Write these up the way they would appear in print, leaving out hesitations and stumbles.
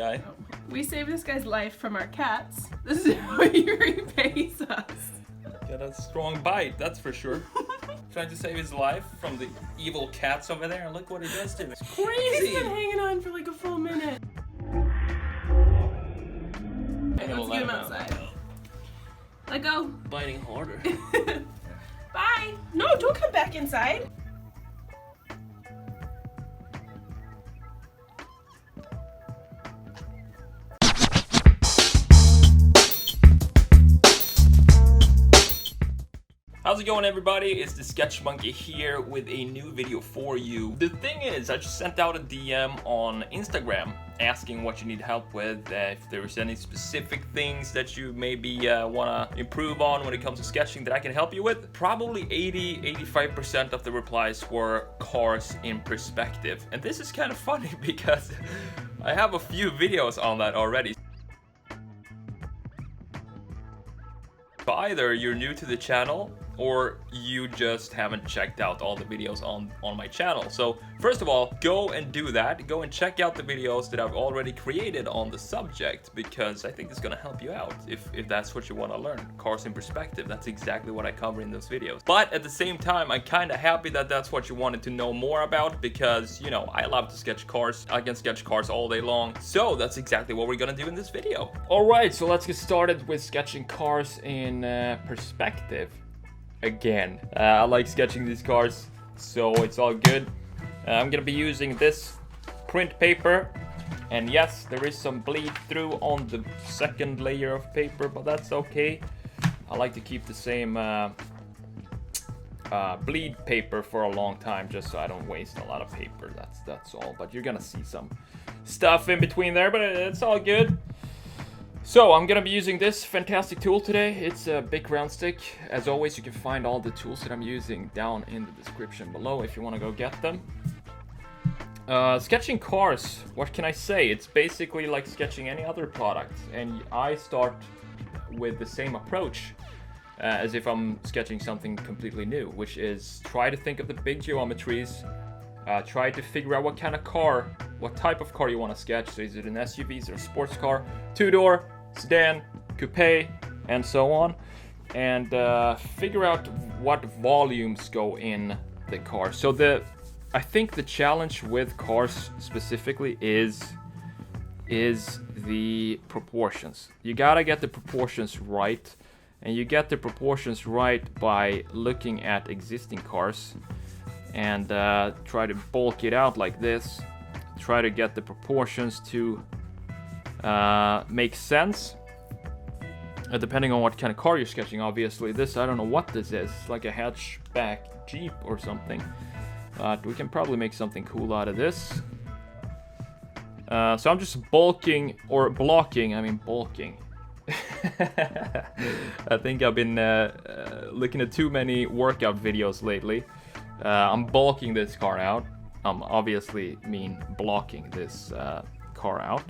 guy. We saved this guy's life from our cats. This is how he repays us. Got a strong bite, that's for sure. Trying to save his life from the evil cats over there, and look what he does to him. It's crazy! He's been hanging on for like a full minute. Okay, let's get him outside. Let go. Biting harder. Bye. No, don't come back inside. How's it going, everybody? It's the Sketch Monkey here with a new video for you. The thing is, I just sent out a DM on Instagram asking what you need help with, if there's any specific things that you maybe want to improve on when it comes to sketching that I can help you with. Probably 80-85% of the replies were cars in perspective. And this is kind of funny because I have a few videos on that already. So either you're new to the channel or you just haven't checked out all the videos on my channel. So first of all, go and do that. Go and check out the videos that I've already created on the subject, because I think it's gonna help you out if that's what you want to learn. Cars in perspective, that's exactly what I cover in those videos. But at the same time, I'm kind of happy that that's what you wanted to know more about, because, you know, I love to sketch cars. I can sketch cars all day long. So that's exactly what we're gonna do in this video. All right, so let's get started with sketching cars in perspective. Again, I like sketching these cars, so it's all good. I'm gonna be using this print paper, and yes, there is some bleed through on the second layer of paper, but that's okay. I like to keep the same bleed paper for a long time, just so I don't waste a lot of paper. That's all. But you're gonna see some stuff in between there, but it's all good. So I'm gonna be using this fantastic tool today. It's a big round stick. As always, you can find all the tools that I'm using down in the description below if you want to go get them. Sketching cars, what can I say? It's basically like sketching any other product, and I start with the same approach as if I'm sketching something completely new, which is try to think of the big geometries, try to figure out what kind of car, what type of car you want to sketch. So is it an SUV, is it a sports car, two-door, sedan, coupe, and so on, and figure out what volumes go in the car. So I think the challenge with cars specifically is the proportions. You gotta get the proportions right, and you get the proportions right by looking at existing cars and try to bulk it out like this. Try to get the proportions to make sense, depending on what kind of car you're sketching. Obviously, this, I don't know what this is. It's like a hatchback Jeep or something, but we can probably make something cool out of this. So I'm just bulking, or blocking, I mean bulking. I think I've been looking at too many workout videos lately. I'm bulking this car out. Obviously mean blocking this car out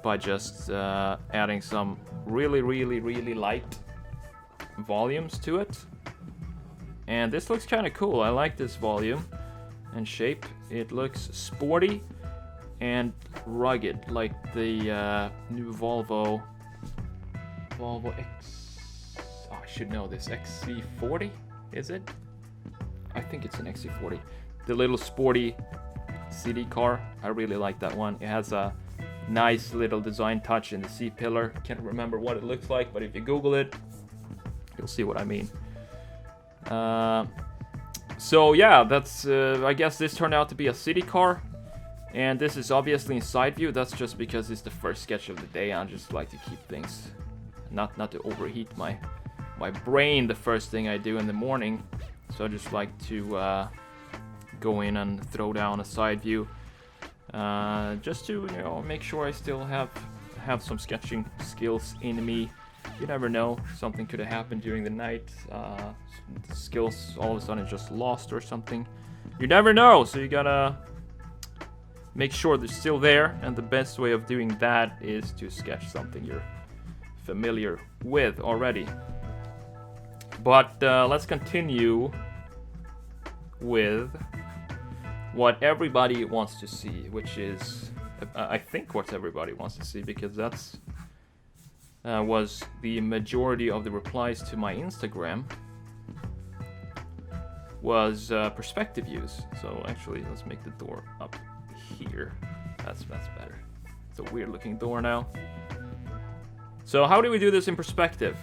by just adding some really light volumes to it. And this looks kind of cool. I like this volume and shape. It looks sporty and rugged, like the new Volvo X. Oh, I should know this. XC40, is it? I think it's an XC40. The little sporty city car. I really like that one. It has a nice little design touch in the C-pillar. Can't remember what it looks like, but if you Google it, you'll see what I mean. So yeah, that's I guess this turned out to be a city car, and this is obviously in side view. That's just because it's the first sketch of the day. I just like to keep things not to overheat my brain the first thing I do in the morning. So I just like to go in and throw down a side view, just to, you know, make sure I still have some sketching skills in me. You never know, something could have happened during the night. The skills all of a sudden just lost or something. You never know, so you gotta make sure they're still there, and the best way of doing that is to sketch something you're familiar with already. But let's continue with what everybody wants to see, which is I think what everybody wants to see, because that's was the majority of the replies to my Instagram was perspective views. So actually, let's make the door up here. That's better. It's a weird looking door now. So how do we do this in perspective?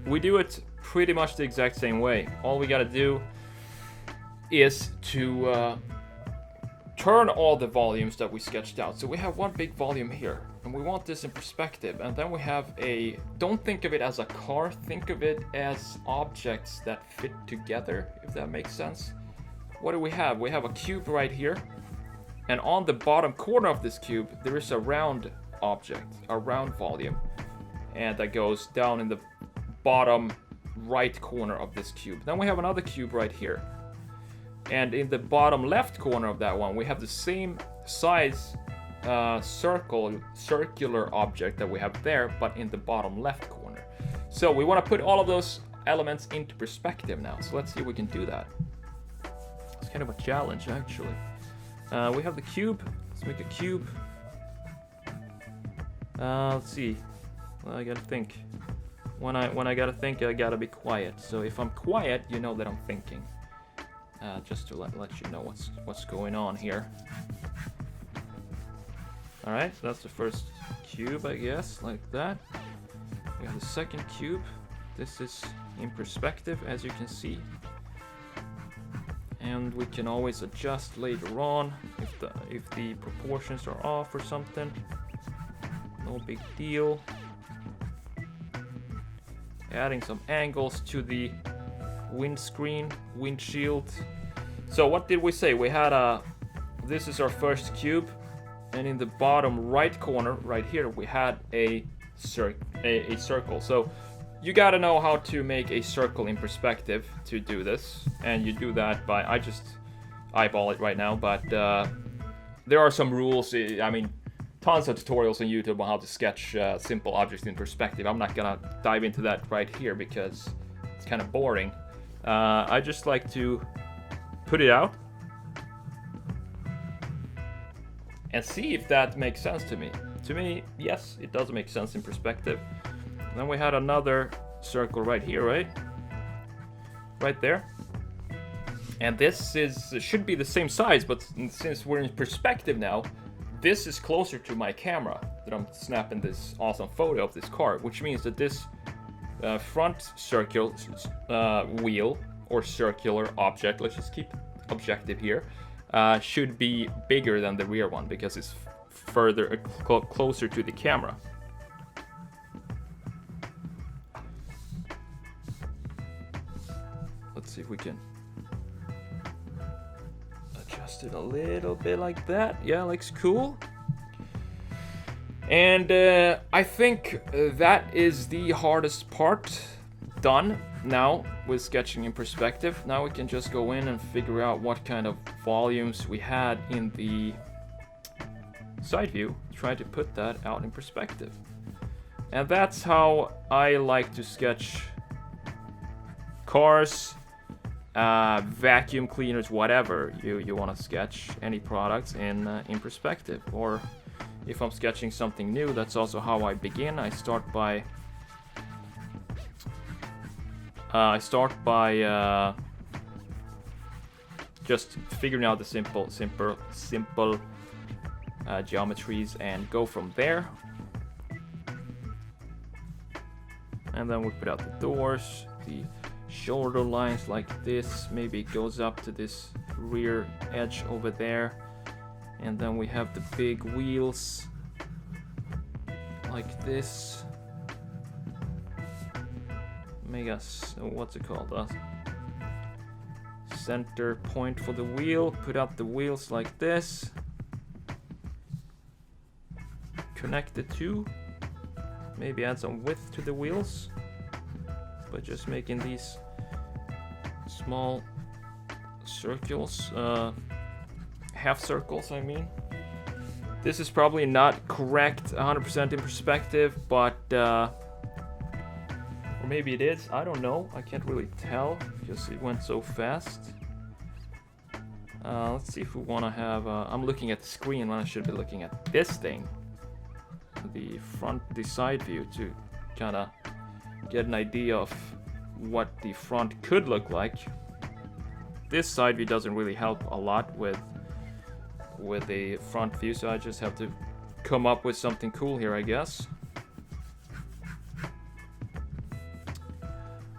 We do it pretty much the exact same way. All we gotta do is to turn all the volumes that we sketched out. So we have one big volume here, and we want this in perspective. And then we have don't think of it as a car, think of it as objects that fit together, if that makes sense. What do we have? We have a cube right here. And on the bottom corner of this cube, there is a round object, a round volume. And that goes down in the bottom right corner of this cube. Then we have another cube right here. And in the bottom left corner of that one, we have the same size circular object that we have there, but in the bottom left corner. So we want to put all of those elements into perspective now. So let's see if we can do that. It's kind of a challenge, actually. We have the cube. Let's make a cube. Let's see. Well, I gotta think. When I gotta think, I gotta be quiet. So if I'm quiet, you know that I'm thinking. Just to let you know what's going on here. All right, so that's the first cube, I guess, like that. We have the second cube. This is in perspective, as you can see. And we can always adjust later on if the proportions are off or something. No big deal. Adding some angles to the windshield. So what did we say? We had this is our first cube, and in the bottom right corner, right here, we had a circle. So you gotta know how to make a circle in perspective to do this, and you do that by, I just eyeball it right now, but there are some rules. I mean, tons of tutorials on YouTube on how to sketch simple objects in perspective. I'm not gonna dive into that right here because it's kind of boring. I just like to put it out and see if that makes sense to me. To me, yes, it does make sense in perspective. Then we had another circle right here, right? Right there. And this should be the same size, but since we're in perspective now, this is closer to my camera that I'm snapping this awesome photo of this car, which means that this front circle wheel or circular object, let's just keep objective here, should be bigger than the rear one because it's further closer to the camera. Let's see if we can adjust it a little bit like that. Yeah, looks cool. And I think that is the hardest part done now with sketching in perspective. Now we can just go in and figure out what kind of volumes we had in the side view, try to put that out in perspective. And that's how I like to sketch cars, vacuum cleaners, whatever you want to sketch, any products in perspective. Or if I'm sketching something new, that's also how I begin. I start by just figuring out the simple geometries and go from there. And then we put out the doors, the shoulder lines like this. Maybe it goes up to this rear edge over there. And then we have the big wheels like this. What's it called? Center point for the wheel. Put out the wheels like this. Connect the two. Maybe add some width to the wheels by just making these small circles, half circles, I mean. This is probably not correct 100% in perspective, but or maybe it is, I don't know. I can't really tell because it went so fast. Let's see if we want to have... I'm looking at the screen when I should be looking at this thing. The side view to kind of get an idea of what the front could look like. This side view doesn't really help a lot with the front view, so I just have to come up with something cool here, I guess.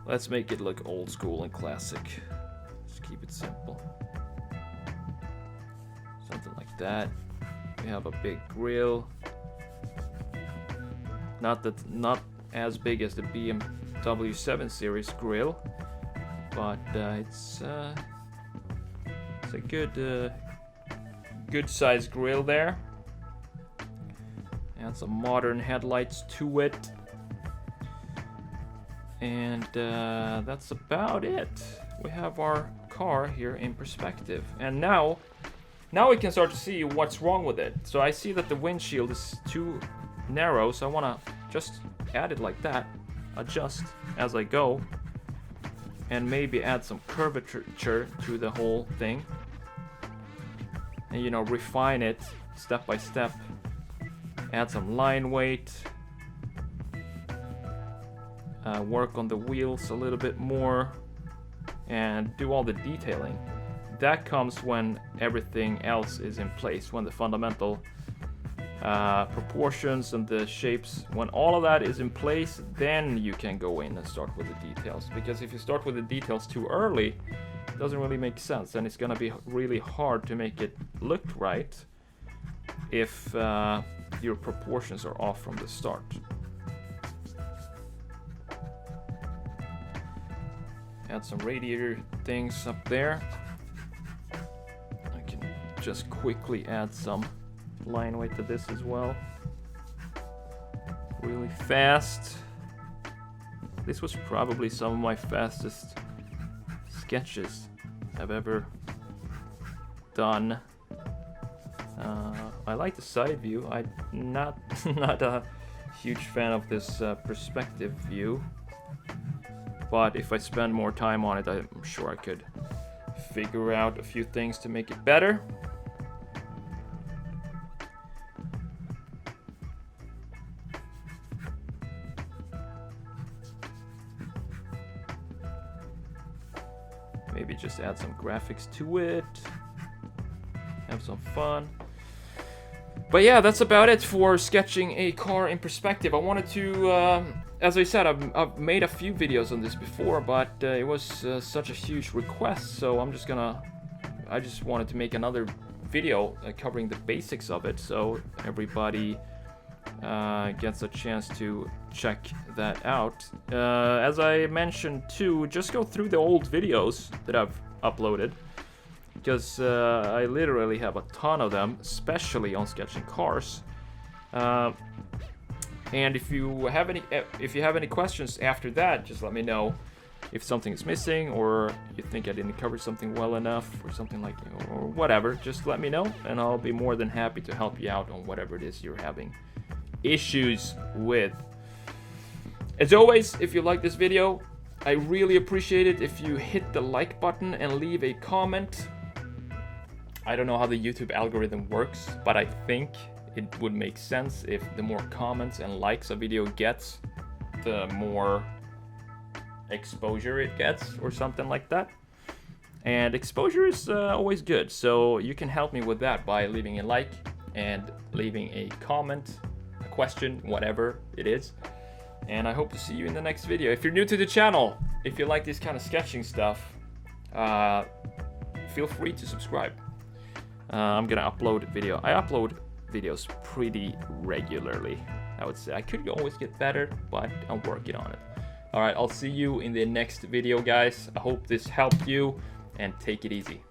Let's make it look old school and classic. Just keep it simple. Something like that. We have a big grill. Not as big as the BMW 7 Series grill, but it's a good sized grill there. And some modern headlights to it. And that's about it. We have our car here in perspective. And now we can start to see what's wrong with it. So I see that the windshield is too narrow, so I want to just add it like that. Adjust as I go. And maybe add some curvature to the whole thing. And, you know, refine it step by step. Add some line weight. Work on the wheels a little bit more. And do all the detailing. That comes when everything else is in place. When the fundamental proportions and the shapes, when all of that is in place, then you can go in and start with the details. Because if you start with the details too early, it doesn't really make sense, and it's gonna be really hard to make it look right if your proportions are off from the start. Add some radiator things up there. I can just quickly add some line weight to this as well. Really fast. This was probably some of my fastest sketches I've ever done. I like the side view. I'm not a huge fan of this perspective view, but if I spend more time on it, I'm sure I could figure out a few things to make it better. Maybe just add some graphics to it. Have some fun. But yeah, that's about it for sketching a car in perspective. I wanted to, as I said, I've made a few videos on this before, but it was such a huge request, so I just wanted to make another video covering the basics of it, so everybody gets a chance to check that out. As I mentioned too, just go through the old videos that I've uploaded, because I literally have a ton of them, especially on sketching cars. And if you have any questions after that, just let me know. If something is missing, or you think I didn't cover something well enough, or something like, or whatever, just let me know, and I'll be more than happy to help you out on whatever it is you're having issues with. As always, if you like this video, I really appreciate it if you hit the like button and leave a comment. I don't know how the YouTube algorithm works, but I think it would make sense if the more comments and likes a video gets, the more exposure it gets, or something like that. And exposure is always good, so you can help me with that by leaving a like and leaving a comment, a question, whatever it is. And I hope to see you in the next video. If you're new to the channel, if you like this kind of sketching stuff, feel free to subscribe. I'm gonna upload video. I upload videos pretty regularly, I would say. I could always get better, but I'm working on it. All right, I'll see you in the next video, guys. I hope this helped you, and take it easy.